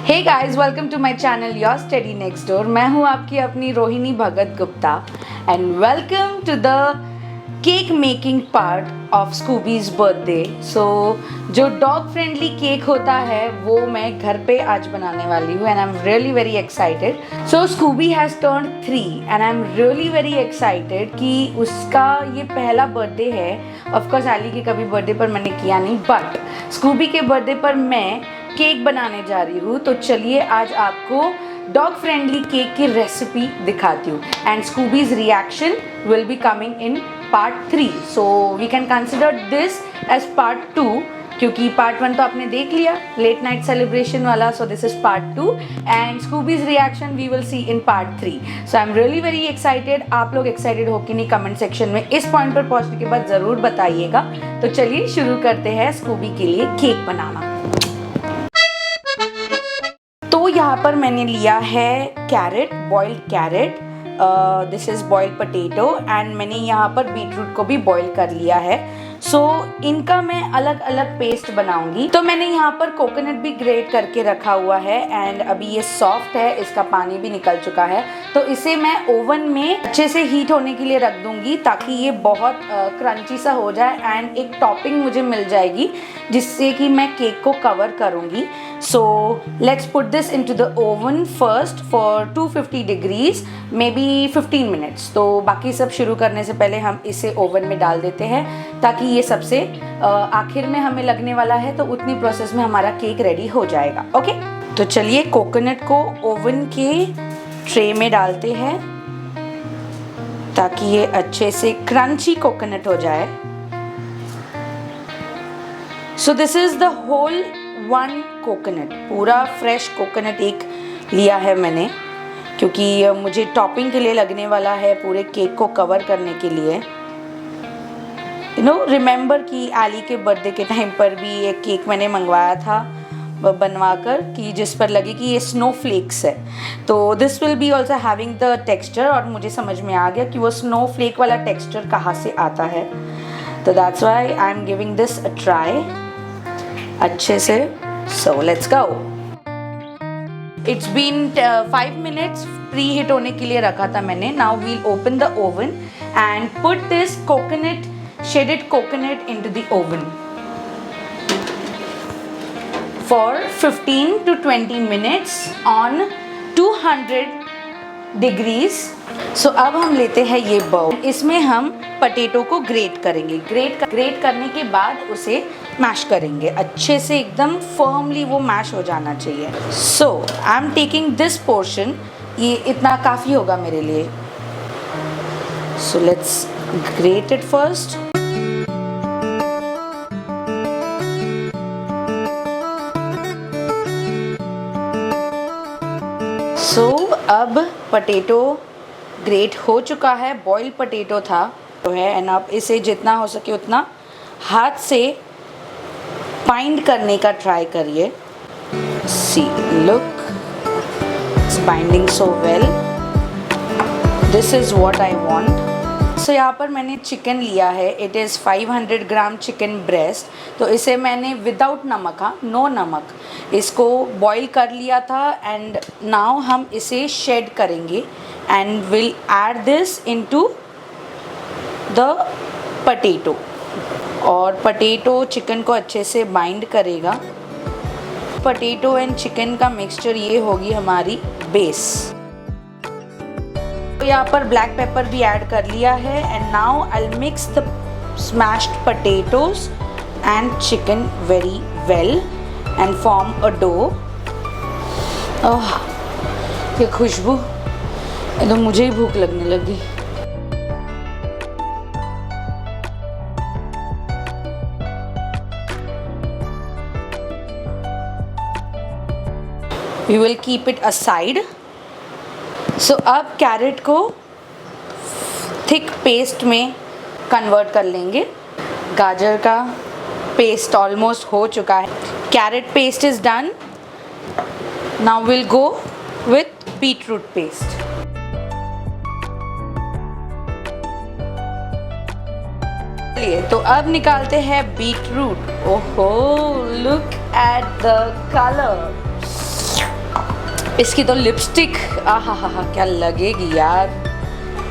Hey guys, welcome to my channel your study next door. मैं हूँ आपकी अपनी Rohini Bhagat Gupta and welcome to the cake making part of Scooby's birthday. So जो dog friendly cake होता है वो मैं घर पे आज बनाने वाली हूँ and I am really very excited. So Scooby has turn 3 and I am really very excited कि उसका ये पहला बर्थडे है। ऑफकोर्स एली के कभी बर्थडे पर मैंने किया नहीं, बट स्कूबी के बर्थडे पर मैं केक बनाने जा रही हूँ। तो चलिए आज आपको डॉग फ्रेंडली केक की रेसिपी दिखाती हूँ and Scooby's reaction will be coming in part 3। So we can consider this as part 2 क्योंकि पार्ट 1 तो आपने देख लिया लेट नाइट सेलिब्रेशन वाला। So this is part 2 and Scooby's reaction we will see in part 3। So I am really very excited. आप लोग excited हो कि नहीं कमेंट सेक्शन में इस पॉइंट पर पहुंचने के बाद ज़रूर बताइएगा। तो चलिए शुरू करते हैं स्कूबी के लिए केक बनाना। तो यहाँ पर मैंने लिया है carrot, boiled carrot, this is boiled potato and मैंने यहाँ पर बीटरूट को भी बॉईल कर लिया है। सो इनका मैं अलग अलग पेस्ट बनाऊंगी। तो मैंने यहाँ पर कोकोनट भी ग्रेट करके रखा हुआ है एंड अभी ये सॉफ्ट है, इसका पानी भी निकल चुका है। तो इसे मैं ओवन में अच्छे से हीट होने के लिए रख दूंगी ताकि ये बहुत क्रंची सा हो जाए एंड एक टॉपिंग मुझे मिल जाएगी जिससे कि मैं केक को कवर करूंगी। So let's put this into the oven first for 250 degrees may be 15 minutes. तो बाकी सब शुरू करने से पहले हम इसे ओवन में डाल देते हैं ताकि ये सबसे आखिर में हमें लगने वाला है, तो उतनी प्रोसेस में हमारा केक रेडी हो जाएगा। ओके, तो चलिए कोकोनट को ओवन के ट्रे में डालते हैं ताकि ये अच्छे से क्रंची कोकोनट हो जाए। So this is the whole 1 coconut, पूरा फ्रेश कोकोनट एक लिया है मैंने क्योंकि मुझे टॉपिंग के लिए लगने वाला है पूरे केक को कवर करने के लिए। रिमेंबर कि एली के बर्थडे के टाइम पर भी एक केक मैंने मंगवाया था बनवाकर कि जिस पर लगे कि ये स्नो फ्लेक्स है। तो this will be also having the texture और मुझे समझ में आ गया कि वो स्नो फ्लेक वाला टेक्सचर कहाँ से आता है। तो that's why I am giving this a try अच्छे से। So let's go. It's been 5 minutes preheat होने के लिए रखा था मैंने। Now we'll open the oven and put this coconut shredded coconut into the oven for 15 to 20 minutes on 200 degrees. So अब हम लेते हैं ये बाउल, इसमें हम पोटैटो को ग्रेट करेंगे। ग्रेट करने के बाद उसे मैश करेंगे अच्छे से, एकदम फर्मली वो मैश हो जाना चाहिए। So I am taking this portion, ये इतना काफ़ी होगा मेरे लिए। So let's grate it first. सो अब पोटैटो ग्रेट हो चुका है, बॉइल्ड पोटैटो था तो है एंड आप इसे जितना हो सके उतना हाथ से बाइंड करने का ट्राई करिए। See look, it's binding so well, this is what I want. So यहाँ पर मैंने चिकन लिया है, it is 500 gram chicken breast. तो इसे मैंने विदाउट नमक, हाँ नो नमक, इसको बॉईल कर लिया था एंड नाउ हम इसे शेड करेंगे and will add this into the potato. और पोटैटो चिकन को अच्छे से बाइंड करेगा। पोटैटो एंड चिकन का मिक्सचर ये होगी हमारी बेस। तो यहाँ पर ब्लैक पेपर भी ऐड कर लिया है and now I will mix the smashed potatoes and chicken very well and form a dough. ये खुशबू, तो मुझे ही भूख लगने लगी। We will keep it aside. सो अब कैरेट को थिक पेस्ट में कन्वर्ट कर लेंगे। गाजर का पेस्ट ऑलमोस्ट हो चुका है। Carrot paste is done. Now will go with beetroot paste. चलिए तो अब निकालते हैं बीटरूट। ओहो, लुक एट द कलर। इसकी तो लिपस्टिक आहा हा हा क्या लगेगी यार।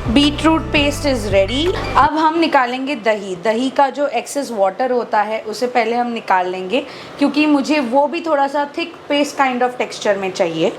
Beetroot paste is ready. अब हम निकालेंगे दही। दही का जो एक्सेस वाटर होता है उसे पहले हम निकाल लेंगे, क्योंकि मुझे वो भी थोड़ा सा thick paste kind of texture में चाहिए।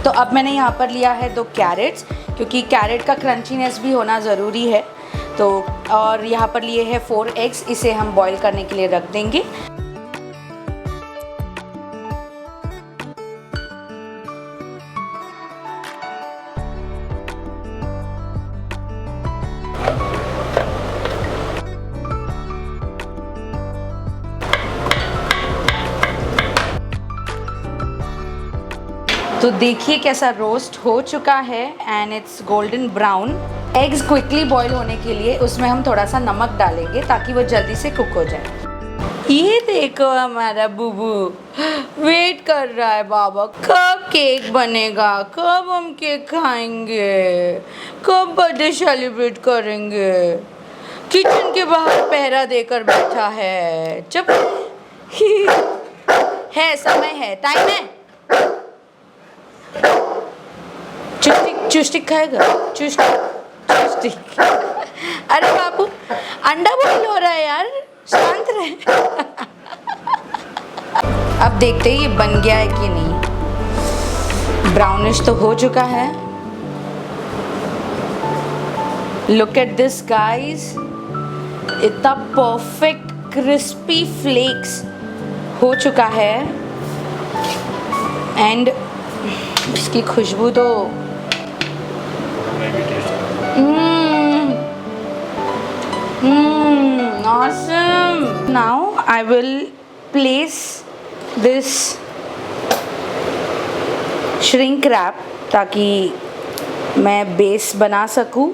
तो अब मैंने यहाँ पर लिया है 2 कैरेट्स, क्योंकि कैरेट का क्रंचीनेस भी होना ज़रूरी है। तो और यहाँ पर लिए हैं 4 एग्स, इसे हम बॉईल करने के लिए रख देंगे। तो देखिए कैसा रोस्ट हो चुका है and it's golden brown. Eggs quickly boil होने के लिए उसमें हम थोड़ा सा नमक डालेंगे ताकि वो जल्दी से कुक हो जाए। ये देखो हमारा बुबू वेट कर रहा है, बाबा कब केक बनेगा, कब हम केक खाएंगे, कब बर्थडे सेलिब्रेट करेंगे। किचन के बाहर पहरा देकर बैठा है। चुप है, समय है, टाइम है। चुस्टिक खाएगा, चुस्टिक। अरे बाबू अंडा बॉईल हो रहा है यार, शांत रहे। अब देखते हैं ये बन गया है कि नहीं। ब्राउनिश तो हो चुका है। लुक एट दिस गाइस, इतना परफेक्ट क्रिस्पी फ्लेक्स हो चुका है एंड इसकी खुशबू तो awesome. Now I will place this shrink wrap ताकि मैं बेस बना सकूँ,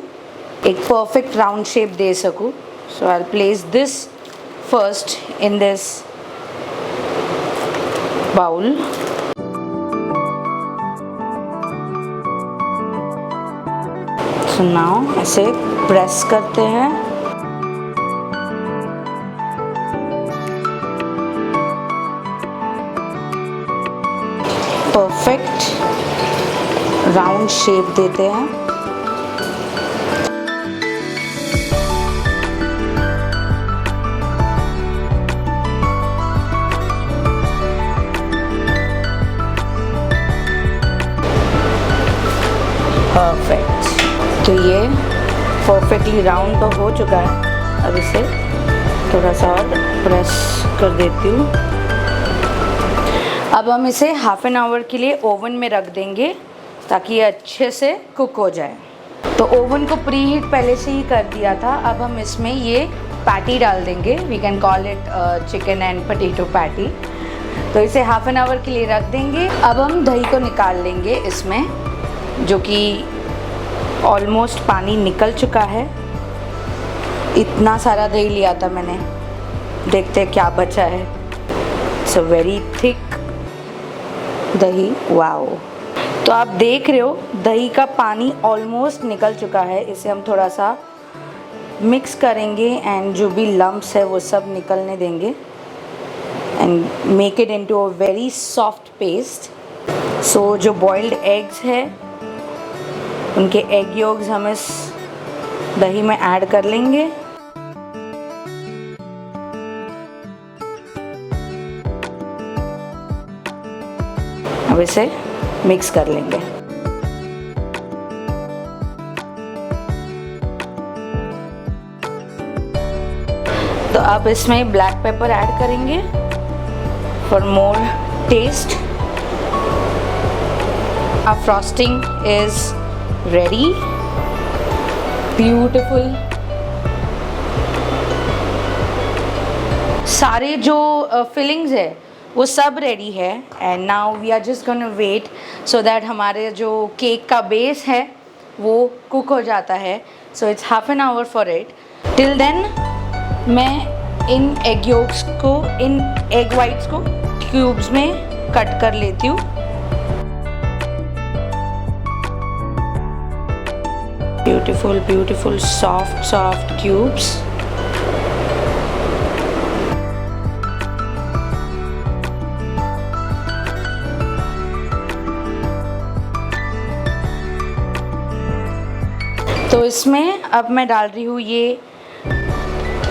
एक परफेक्ट राउंड शेप दे सकूँ। So I'll place this first in this bowl. So now ऐसे प्रेस करते हैं। परफेक्ट राउंड शेप देते हैं। परफेक्ट। तो ये परफेक्टली राउंड तो हो चुका है। अब इसे थोड़ा सा और प्रेस कर देती हूँ। अब हम इसे हाफ एन आवर के लिए ओवन में रख देंगे ताकि ये अच्छे से कुक हो जाए। तो ओवन को प्री हीट पहले से ही कर दिया था। अब हम इसमें ये पैटी डाल देंगे। We can call it chicken and potato patty. तो इसे हाफ एन आवर के लिए रख देंगे। अब हम दही को निकाल लेंगे इसमें, जो कि ऑलमोस्ट पानी निकल चुका है। इतना सारा दही लिया था मैंने, देखते हैं क्या बचा है। इट्स अ वेरी थिक दही, वाओ। तो आप देख रहे हो दही का पानी ऑलमोस्ट निकल चुका है। इसे हम थोड़ा सा मिक्स करेंगे एंड जो भी लम्प्स है वो सब निकलने देंगे and make it into a very soft paste. So जो बॉइल्ड एग्स है उनके एग योग्स हम इस दही में ऐड कर लेंगे। अब इसे मिक्स कर लेंगे। तो अब इसमें ब्लैक पेपर ऐड करेंगे for more taste. Our frosting is ready, beautiful। सारे जो फिलिंग्स है वो सब रेडी है and now we are just gonna wait so that हमारे जो केक का बेस है वो कुक हो जाता है। So it's half an hour for it. Till then मैं इन एग योक्स को, इन एग वाइट्स को क्यूब्स में कट कर लेती हूँ। Beautiful beautiful soft soft cubes. तो इसमें अब मैं डाल रही हूँ ये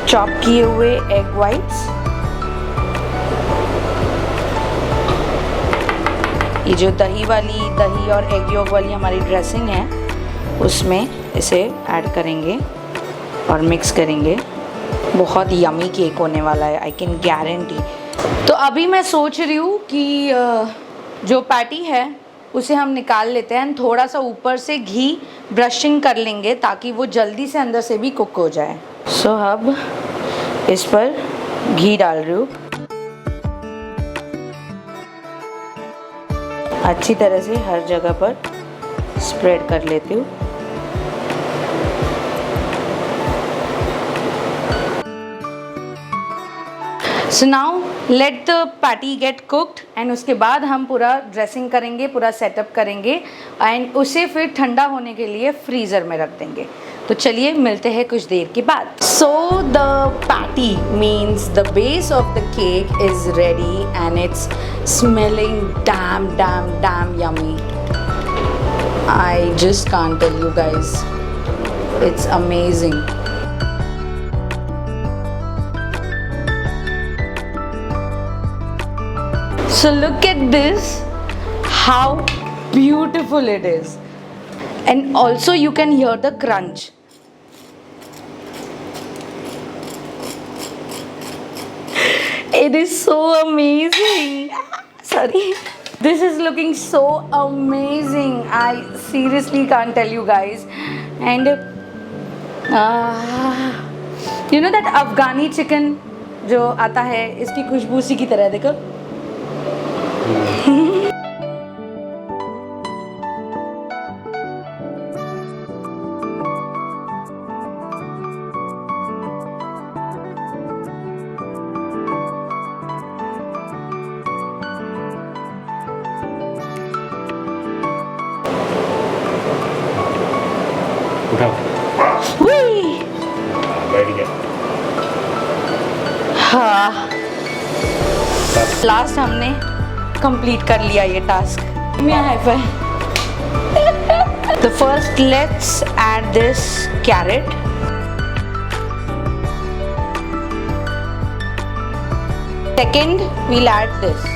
चॉप किए हुए एग वाइट्स। ये जो दही और एग योक वाली हमारी ड्रेसिंग है उसमें इसे ऐड करेंगे और मिक्स करेंगे। बहुत यमी केक होने वाला है, आई कैन गारंटी। तो अभी मैं सोच रही हूँ कि जो पैटी है उसे हम निकाल लेते हैं, थोड़ा सा ऊपर से घी ब्रशिंग कर लेंगे ताकि वो जल्दी से अंदर से भी कुक हो जाए। सो अब इस पर घी डाल रही हूँ, अच्छी तरह से हर जगह पर स्प्रेड कर लेती हूँ। So now let the patty get cooked and उसके बाद हम पूरा ड्रेसिंग करेंगे, पूरा सेटअप करेंगे एंड उसे फिर ठंडा होने के लिए फ्रीज़र में रख देंगे। तो चलिए मिलते हैं कुछ देर के बाद। So the patty means the base of the cake is ready and it's smelling damn yummy. I just can't tell you guys, it's amazing. So look at this, how beautiful it is, and also you can hear the crunch. It is so amazing. Sorry, this is looking so amazing. I seriously can't tell you guys. And you know that Afghani chicken जो आता है, इसकी खुशबू उसी की तरह है, देखो। हाँ, लास्ट हमने कंप्लीट कर लिया ये टास्क। तो first let's add this carrot. Second we'll add this.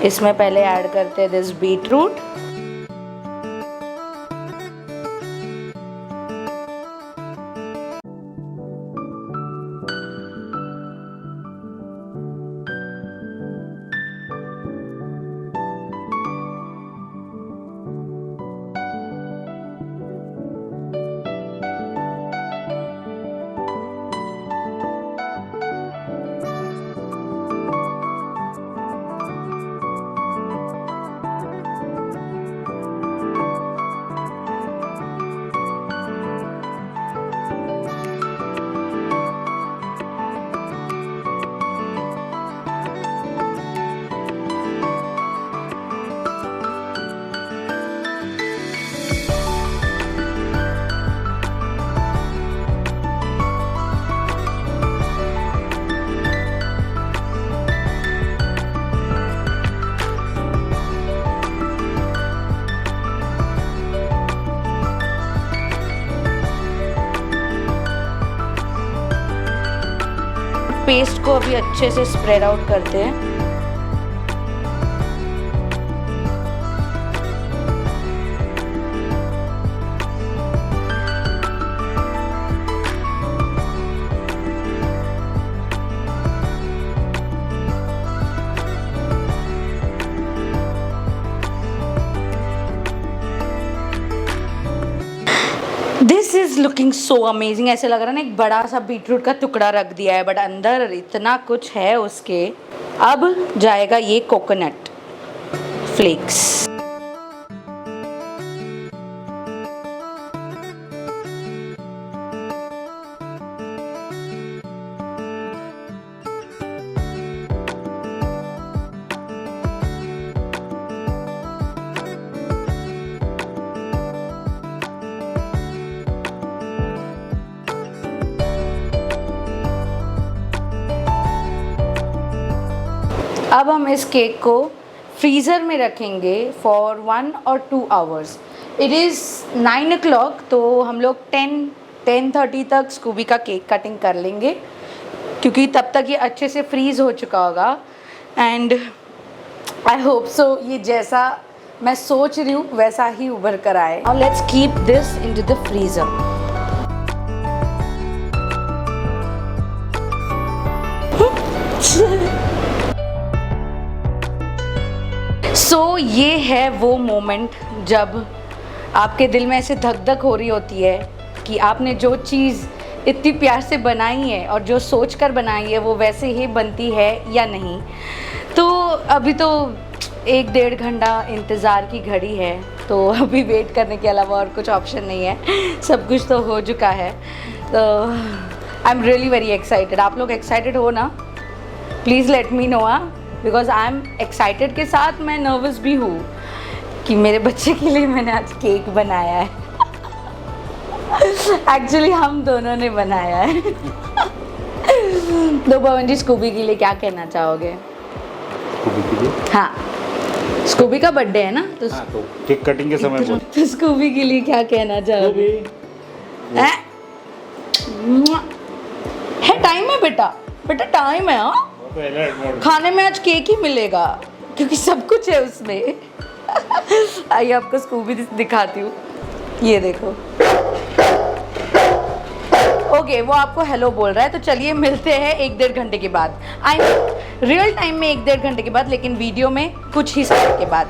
इसमें पहले ऐड करते हैं दिस बीटरूट। पेस्ट को अभी अच्छे से स्प्रेड आउट करते हैं। Is looking so amazing. ऐसे लग रहा है ना एक बड़ा सा बीटरूट का टुकड़ा रख दिया है, बट अंदर इतना कुछ है उसके। अब जाएगा ये कोकोनट फ्लेक्स। अब हम इस केक को फ्रीज़र में रखेंगे फॉर 1 और 2 आवर्स। इट इज़ 9 o'clock, तो हम लोग 10:30 तक स्कूबी का केक कटिंग कर लेंगे, क्योंकि तब तक ये अच्छे से फ्रीज़ हो चुका होगा। एंड आई होप सो ये जैसा मैं सोच रही हूँ वैसा ही उभर कर आए। और let's keep this into the freezer. So ये है वो मोमेंट जब आपके दिल में ऐसे धक धक हो रही होती है कि आपने जो चीज़ इतनी प्यार से बनाई है और जो सोच कर बनाई है वो वैसे ही बनती है या नहीं। तो अभी तो 1-1.5 घंटा इंतज़ार की घड़ी है, तो अभी वेट करने के अलावा और कुछ ऑप्शन नहीं है, सब कुछ तो हो चुका है। तो आई एम रियली वेरी एक्साइटेड। आप लोग एक्साइटेड हो ना? Please let me know. Because I am excited के साथ मैं नर्वस भी हूँ कि मेरे बच्चे के लिए मैंने आज केक बनाया है। एक्चुअली हम दोनों ने बनाया है। तो पवन जी, स्कूबी के लिए क्या कहना चाहोगे? स्कूबी के लिए? हाँ, स्कूबी का बर्थडे है ना, तो हाँ, तो केक कटिंग के समय बोल। तो स्कूबी के लिए क्या कहना चाहोगे? है टाइम है बेटा, बेटा टाइम है। हाँ, खाने में आज केक ही मिलेगा क्योंकि सब कुछ है उसमें। आइए आपको स्कूबी दिखाती हूँ। ये देखो। ओके, वो आपको हेलो बोल रहा है, तो चलिए मिलते हैं 1-1.5 घंटे के बाद। आई मीन रियल टाइम में 1-1.5 घंटे के बाद, लेकिन वीडियो में कुछ ही समय के बाद।